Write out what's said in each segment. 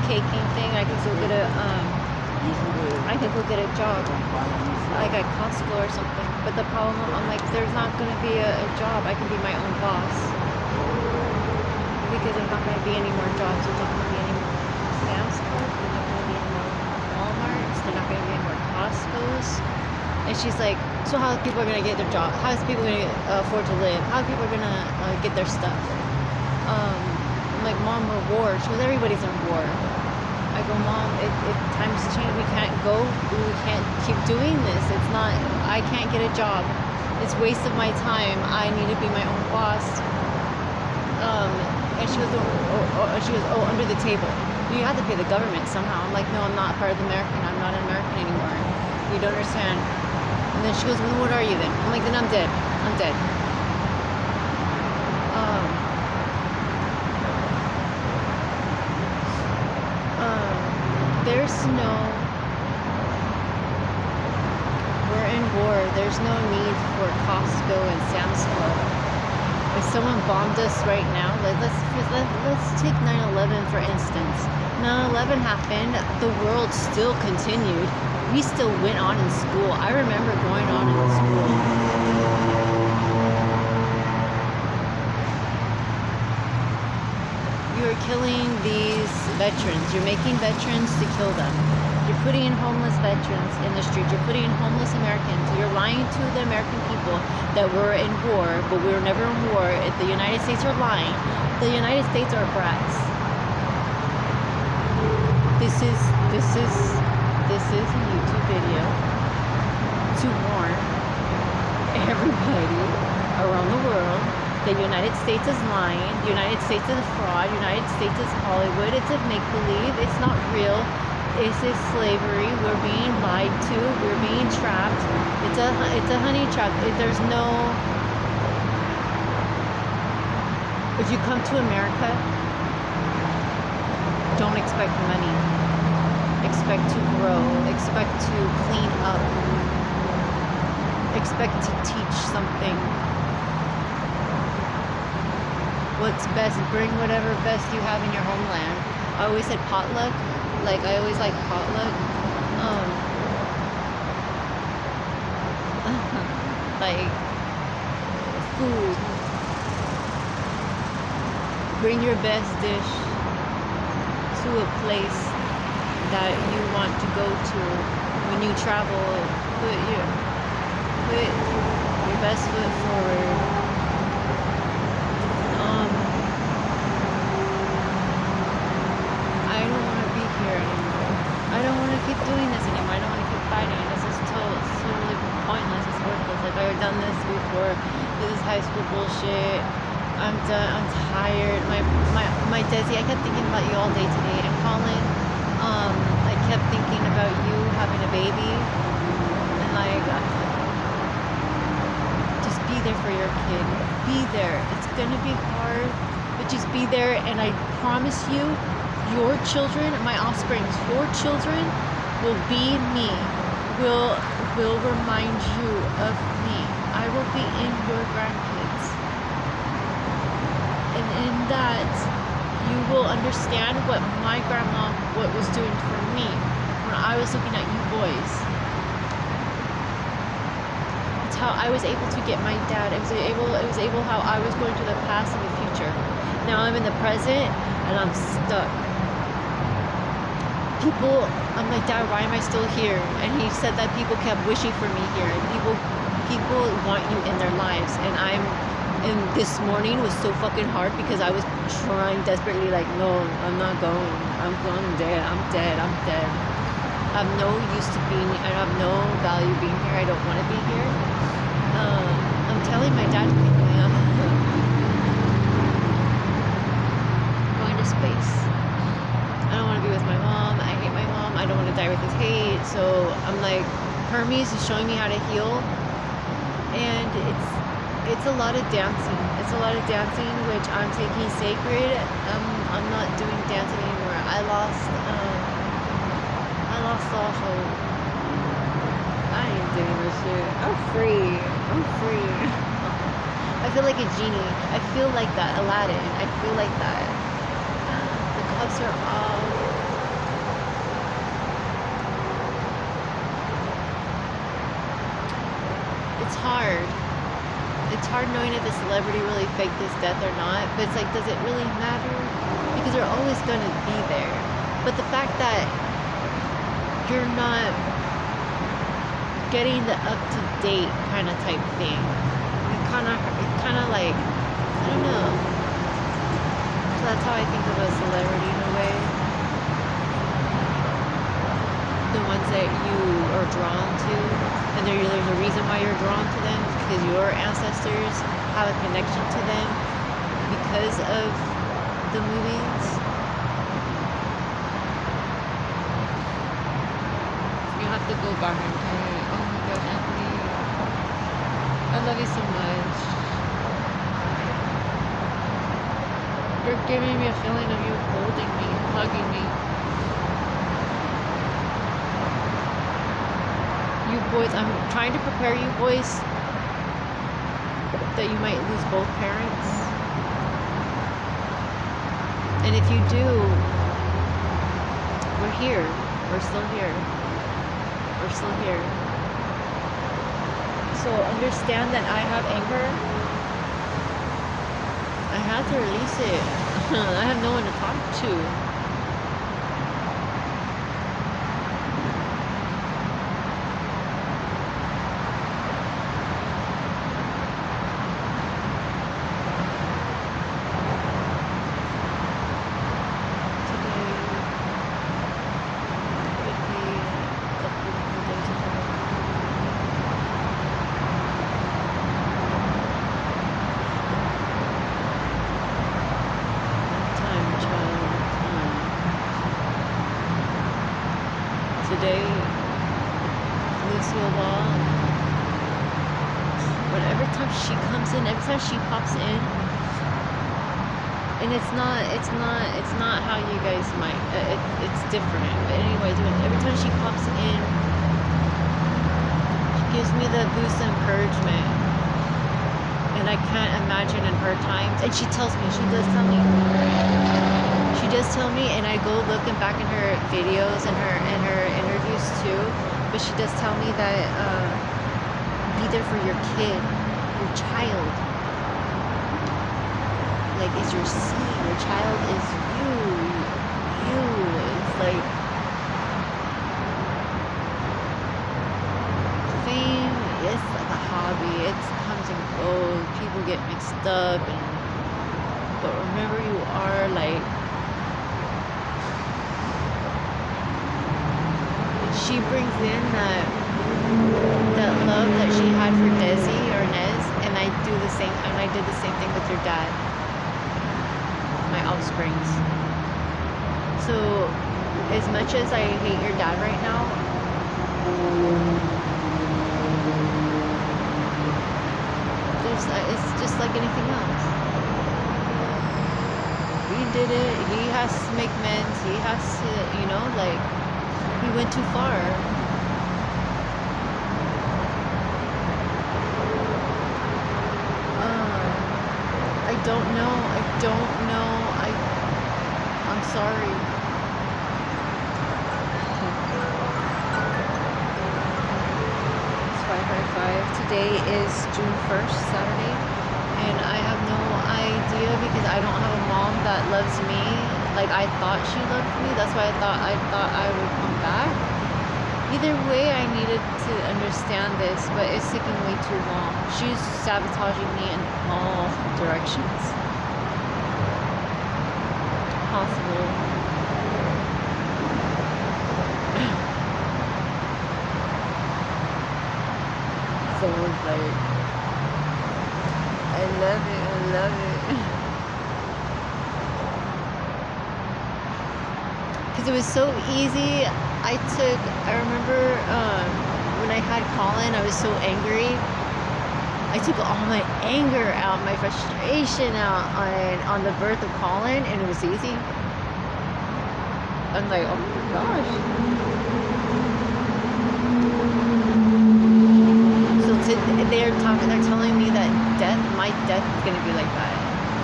caking thing, I could go get a job, like at Costco or something. But the problem, I'm like, there's not gonna be a job. I can be my own boss because there's not gonna be any more jobs. There's not gonna be any more Sam's Club. There's not gonna be any more Walmarts. There's not gonna be any more Costco's. And she's like, so how are people gonna get their job? How is people gonna afford to live? How are people gonna get their stuff? I'm like, Mom, we're war. She goes, everybody's in war. I go, Mom, it times change. We can't go. We can't keep doing this. It's not. I can't get a job. It's a waste of my time. I need to be my own boss. And she goes, oh, under the table. You have to pay the government somehow. I'm like, no, I'm not part of the American. I'm not an American anymore. You don't understand. And then she goes, well, what are you then? I'm like, then I'm dead. I'm dead. There's no, we're in war. There's no need for Costco and Sam's Club. If someone bombed us right now, let's take 9/11 for instance. 9/11 happened. The world still continued. We still went on in school. I remember going on in school. You're killing these veterans. You're making veterans to kill them. You're putting homeless veterans in the street. You're putting homeless Americans. You're lying to the American people that we're in war, but we were never in war. If the United States are lying, the United States are brats. This is a YouTube video to warn everybody around the world. The United States is lying. The United States is a fraud. The United States is Hollywood. It's a make-believe. It's not real. This is slavery. We're being lied to. We're being trapped. It's a honey trap. There's no. If you come to America, don't expect money. Expect to grow. Expect to clean up. Expect to teach something. What's best, bring whatever best you have in your homeland. I always said potluck, like I always like potluck. Like food. Bring your best dish to a place that you want to go to. When you travel, put your best foot forward. I don't want to keep doing this anymore. I don't want to keep fighting. This is totally pointless. It's worthless. Like I've done this before. This is high school bullshit. I'm done. I'm tired. My Desi, I kept thinking about you all day today. And Colin, I kept thinking about you having a baby. And like, just be there for your kid. Be there. It's gonna be hard, but just be there. And I promise you, your children, my offspring, your children will be me, will remind you of me. I will be in your grandkids. And in that, you will understand what my grandma, what was doing for me when I was looking at you boys. It's how I was able to get my dad. It was able how I was going to the past and the future. Now I'm in the present and I'm stuck. People, I'm like, Dad, why am I still here? And he said that people kept wishing for me here. And people want you in their lives. And this morning was so fucking hard because I was trying desperately, like, no, I'm not going. I'm dead. I'm dead. I have no use to being, I have no value being here. I don't want to be here. I'm telling my dad to pick me up. Going to space. I don't want to be with my mom. I hate my mom. I don't want to die with this hate. So I'm like, Hermes is showing me how to heal. And it's a lot of dancing. It's a lot of dancing, which I'm taking sacred. I'm not doing dancing anymore. I lost all hope. I ain't doing this shit. I'm free. I feel like a genie. I feel like that Aladdin. I feel like that. The cups are off. it's hard knowing if the celebrity really faked his death or not, but it's like, does it really matter? Because they're always gonna be there. But the fact that you're not getting the up-to-date kind of type thing, it's kind of like, I don't know. So that's how I think of a celebrity in a way. The ones that you are drawn to, and there's a reason why you're drawn to them, because your ancestors have a connection to them because of the movies. You have to go back and tell me, oh my gosh, Anthony, I love you so much. You're giving me a feeling of you holding me, hugging me. You boys, I'm trying to prepare you boys that you might lose both parents. And if you do, we're here. We're still here. We're still here. So understand that I have anger. I had to release it. I have no one to talk to. Today, Lucille Ball, every time she comes in, every time she pops in, and it's not how you guys might, it's different, but anyways, every time she pops in, she gives me the boost of encouragement, and I can't imagine in her times, and she does tell me, and I go looking back in her videos and her interviews too, but she does tell me that be there for your kid, your child. Like, it's your seed, your child is you. It's like fame is like a hobby. It comes and goes. People get mixed up, but remember, you are like. She brings in that love that she had for Desi or Nez, and I did the same thing with your dad, my offsprings. So as much as I hate your dad right now, it's just like anything else. He did it. He has to make amends. He has to, he went too far. I don't know. I'm sorry. It's 5:55. Today is June 1st, Saturday, and I have no idea because I don't have a mom that loves me. Like I thought she loved me. That's why I thought I would come back. Either way, I needed to understand this, but it's taking way too long. She's sabotaging me in all directions possible. So it's like, I love it. Because it was so easy. I remember when I had Colin, I was so angry. I took all my anger out, my frustration out on the birth of Colin, and it was easy. I'm like, oh my gosh. So they're telling me that my death is gonna be like that.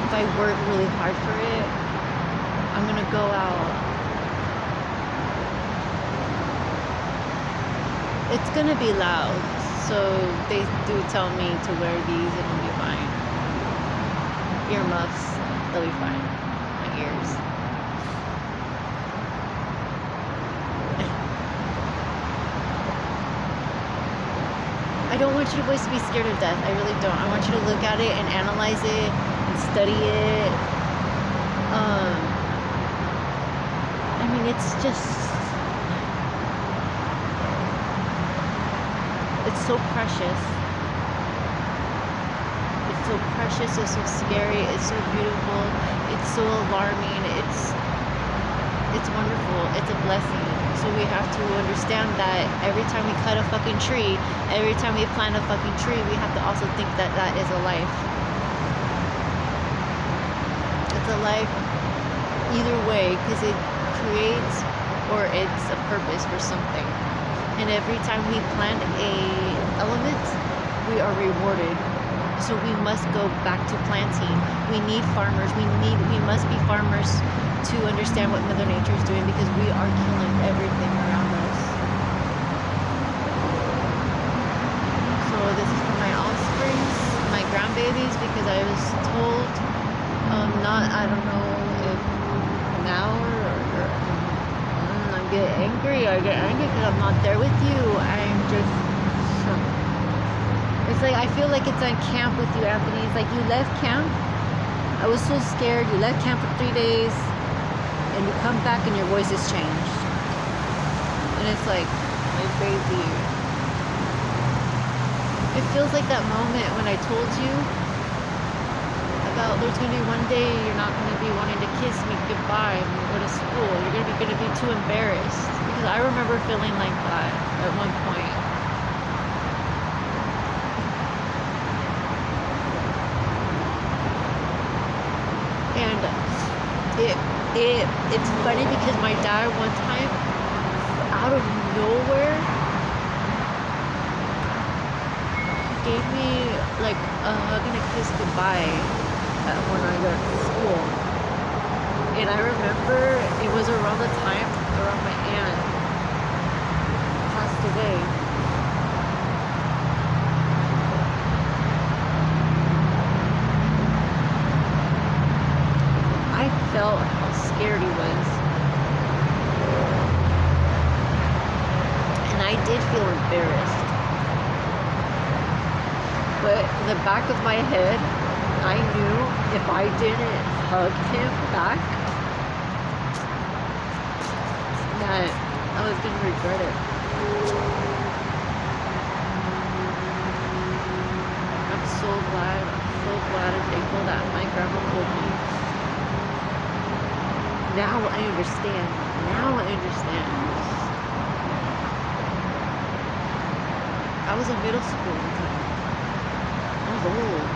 If I work really hard for it, I'm gonna go out. It's gonna be loud, so they do tell me to wear these and it'll be fine. earmuffs. They'll be fine. My ears. I don't want you boys to be scared of death. I really don't. I want you to look at it and analyze it and study it. I mean, it's just, it's so precious. It's so precious. It's so scary. It's so beautiful. It's so alarming. It's wonderful. It's a blessing. So we have to understand that every time we cut a fucking tree, every time we plant a fucking tree, we have to also think that that is a life. It's a life either way, because it creates or it's a purpose for something. And every time we plant a element, we are rewarded. So we must go back to planting. We need farmers. We must be farmers to understand what Mother Nature is doing, because we are killing everything around us. So this is for my offsprings, my grandbabies, because I was told, I don't know if now or I get angry because I'm not there with you. I'm just, it's like, I feel like it's on camp with you, Anthony. It's like you left camp. I was so scared. You left camp for 3 days. And you come back and your voice has changed. And it's like, my baby. It feels like that moment when I told you about there's going to be one day you're not going to be wanting to kiss me goodbye when you go to school. You're going to be too embarrassed. Because I remember feeling like that at one point. And it's funny because my dad one time, out of nowhere, gave me like a hug and a kiss goodbye when I got to school. And I remember it was around the time around my aunt passed away. I felt how scared he was. And I did feel embarrassed. But in the back of my head, I knew if I didn't hug him back, that I was going to regret it. I'm so glad and thankful that my grandma told me. Now I understand. I was in middle school at the time. I was old.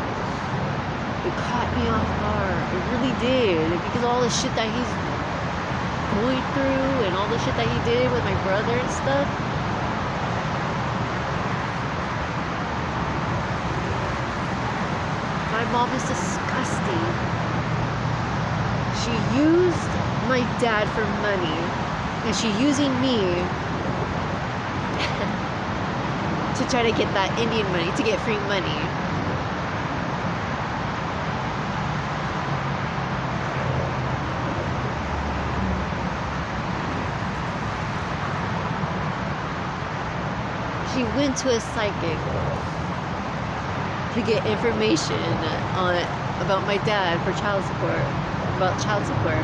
It caught me off guard. It really did. Because all the shit that he's going through and all the shit that he did with my brother and stuff. My mom is disgusting. She used my dad for money, and she's using me to try to get that Indian money, to get free money. She went to a psychic to get information about my dad for child support. About child support.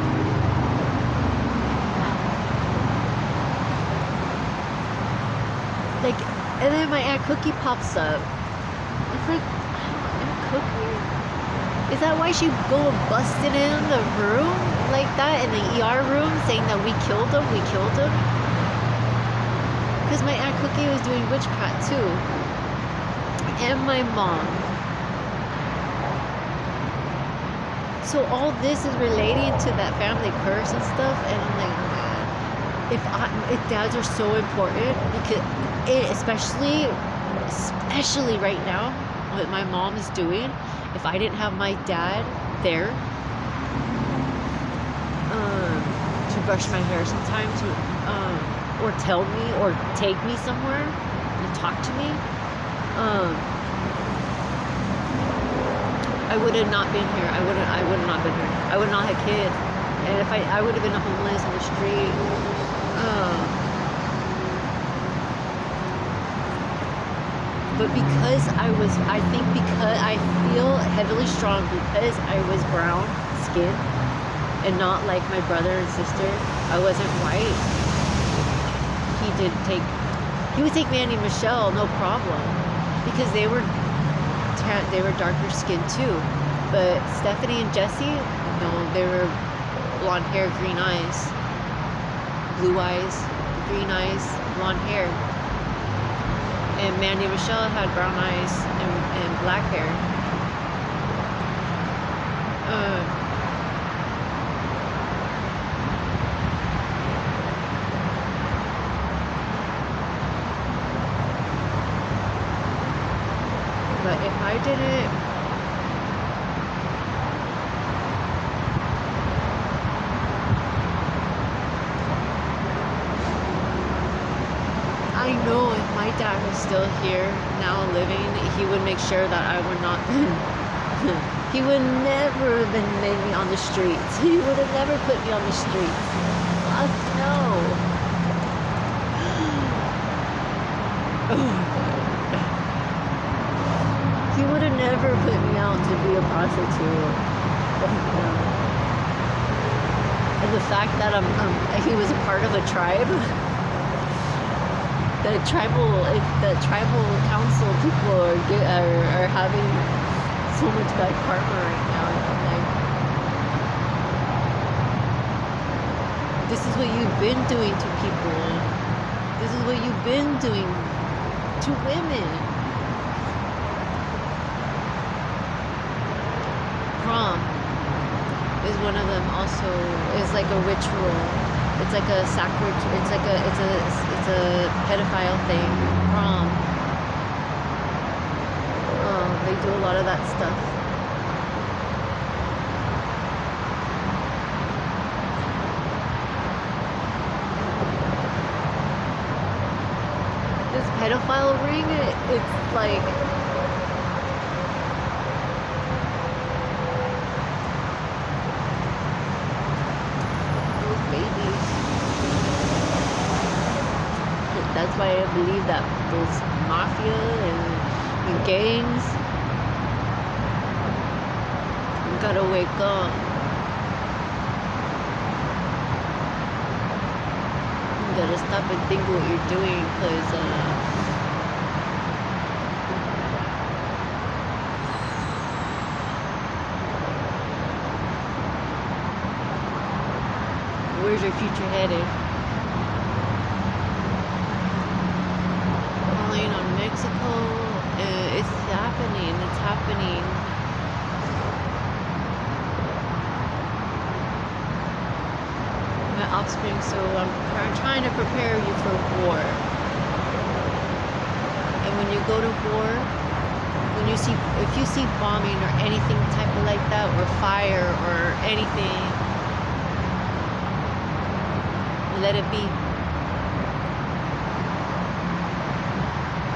Like, and then my Aunt Cookie pops up. It's like, Aunt Cookie? Is that why she go busting in the room like that, in the ER room, saying that we killed him? Because my Aunt Cookie was doing witchcraft too. And my mom. So all this is relating to that family curse and stuff, and I'm like, man, if dads are so important, because especially right now, what my mom is doing, if I didn't have my dad there to brush my hair sometimes, or tell me, or take me somewhere and talk to me, I would have not been here. I would have not been here. I would not have kids. And if I would have been homeless on the street. But because I think because I feel heavily strong because I was brown skin and not like my brother and sister. I wasn't white. He would take Mandy and Michelle, no problem, because they were darker skinned too. But Stephanie and Jesse, no, they were blonde hair, green eyes, blue eyes, green eyes, blonde hair. And Mandy and Michelle had brown eyes and black hair. But if I didn't, I know if my dad was still here now living, he would make sure that I would not he would never have been made me on the streets. He would have never put me on the streets. Fuck no. Oh my God. He would have never put me out to be a prostitute. Fuck no. And the fact that he was a part of a tribe. The tribal council people are having so much bad karma right now. I'm like, this is what you've been doing to people. This is what you've been doing to women. Prom is one of them. Also, is like a ritual. It's like a sacred. It's a pedophile thing. Prom. They do a lot of that stuff. This pedophile ring, it's like those babies. That's why I believe that those mafia and gangs gotta wake up. You gotta stop and think what you're doing, because where's your future headed? Calling on Mexico, it's happening. It's happening. Offspring, so I'm trying to prepare you for war. And when you go to war, if you see bombing or anything type of like that, or fire or anything, let it be.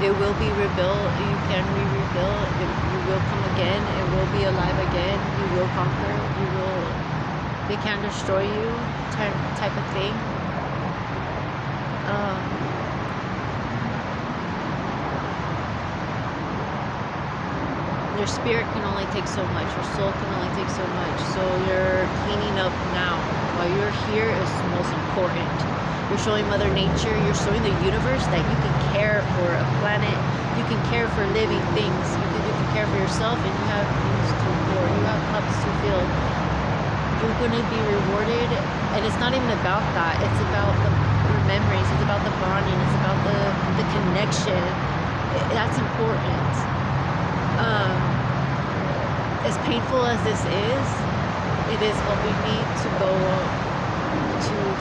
It will be rebuilt. You can be rebuilt. You will come again. It will be alive again. You will conquer. They can't destroy you, type of thing. Your spirit can only take so much. Your soul can only take so much. So you're cleaning up now. While you're here is most important. You're showing Mother Nature. You're showing the universe that you can care for a planet. You can care for living things. You can care for yourself, and you have things to pour. You have cups to fill. You're going to be rewarded, and it's not even about that. It's about your memories. It's about the bonding. It's about the connection. That's important. As painful as this is, it is helping me to go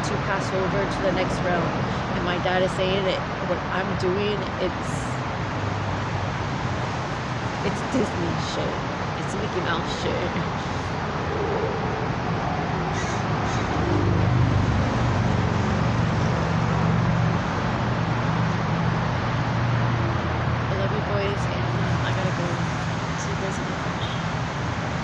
to pass over to the next realm. And my dad is saying that what I'm doing, it's Disney shit. It's Mickey Mouse shit.